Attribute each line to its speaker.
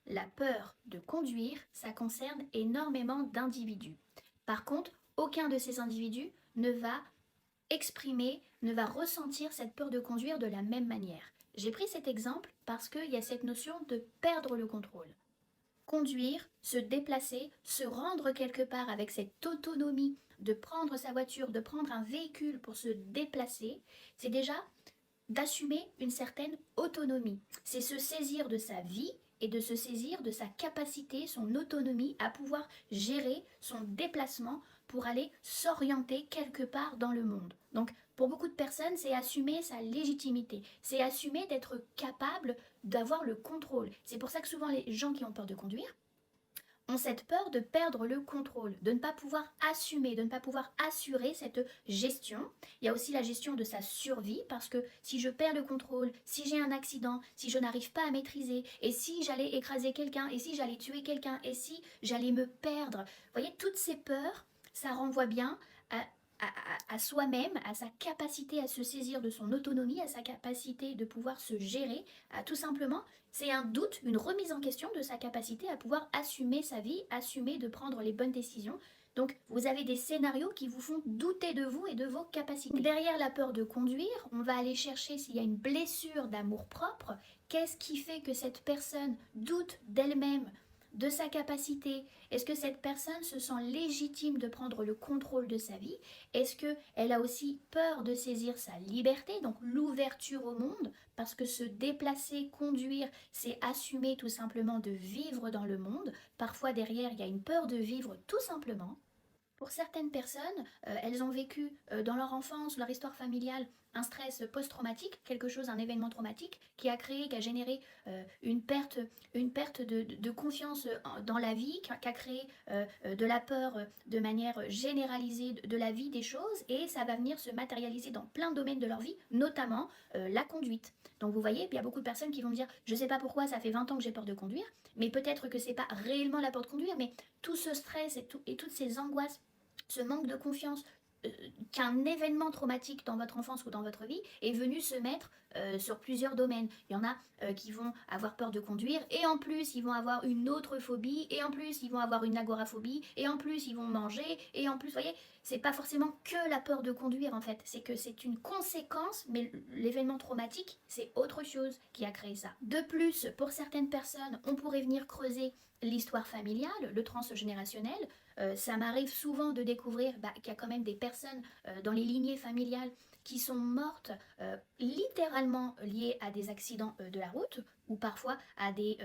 Speaker 1: la peur de conduire, ça concerne énormément d'individus. Par contre, aucun de ces individus ne va exprimer, ne va ressentir cette peur de conduire de la même manière. J'ai pris cet exemple parce qu'il y a cette notion de perdre le contrôle. Conduire, se déplacer, se rendre quelque part avec cette autonomie de prendre sa voiture, de prendre un véhicule pour se déplacer, c'est déjà d'assumer une certaine autonomie. C'est se saisir de sa vie et de se saisir de sa capacité, son autonomie à pouvoir gérer son déplacement pour aller s'orienter quelque part dans le monde. Donc pour beaucoup de personnes, c'est assumer sa légitimité, c'est assumer d'être capable d'avoir le contrôle. C'est pour ça que souvent les gens qui ont peur de conduire ont cette peur de perdre le contrôle, de ne pas pouvoir assumer, de ne pas pouvoir assurer cette gestion. Il y a aussi la gestion de sa survie, parce que si je perds le contrôle, si j'ai un accident, si je n'arrive pas à maîtriser, et si j'allais écraser quelqu'un, et si j'allais tuer quelqu'un, et si j'allais me perdre, vous voyez, toutes ces peurs, ça renvoie bien à soi-même, à sa capacité à se saisir de son autonomie, à sa capacité de pouvoir se gérer, à tout simplement, c'est un doute, une remise en question de sa capacité à pouvoir assumer sa vie, assumer de prendre les bonnes décisions. Donc vous avez des scénarios qui vous font douter de vous et de vos capacités. Derrière la peur de conduire, on va aller chercher s'il y a une blessure d'amour-propre. Qu'est-ce qui fait que cette personne doute d'elle-même, de sa capacité? Est-ce que cette personne se sent légitime de prendre le contrôle de sa vie? Est-ce qu'elle a aussi peur de saisir sa liberté, donc l'ouverture au monde? Parce que se déplacer, conduire, c'est assumer tout simplement de vivre dans le monde. Parfois derrière, il y a une peur de vivre tout simplement. Pour certaines personnes, elles ont vécu dans leur enfance, leur histoire familiale, un stress post-traumatique, quelque chose, un événement traumatique qui a créé, qui a généré une perte de confiance dans la vie, qui a créé de la peur de manière généralisée de la vie des choses, et ça va venir se matérialiser dans plein de domaines de leur vie, notamment la conduite. Donc vous voyez, il y a beaucoup de personnes qui vont me dire, je ne sais pas pourquoi, ça fait 20 ans que j'ai peur de conduire, mais peut-être que c'est pas réellement la peur de conduire, mais tout ce stress et toutes ces angoisses, ce manque de confiance qu'un événement traumatique dans votre enfance ou dans votre vie est venu se mettre sur plusieurs domaines. Il y en a qui vont avoir peur de conduire, et en plus ils vont avoir une autre phobie, et en plus ils vont avoir une agoraphobie, et en plus ils vont manger, et en plus, vous voyez, c'est pas forcément que la peur de conduire en fait, c'est que c'est une conséquence, mais l'événement traumatique, c'est autre chose qui a créé ça. De plus, pour certaines personnes, on pourrait venir creuser l'histoire familiale, le transgénérationnel. Ça m'arrive souvent de découvrir qu'il y a quand même des personnes dans les lignées familiales qui sont mortes littéralement liées à des accidents de la route, ou parfois à des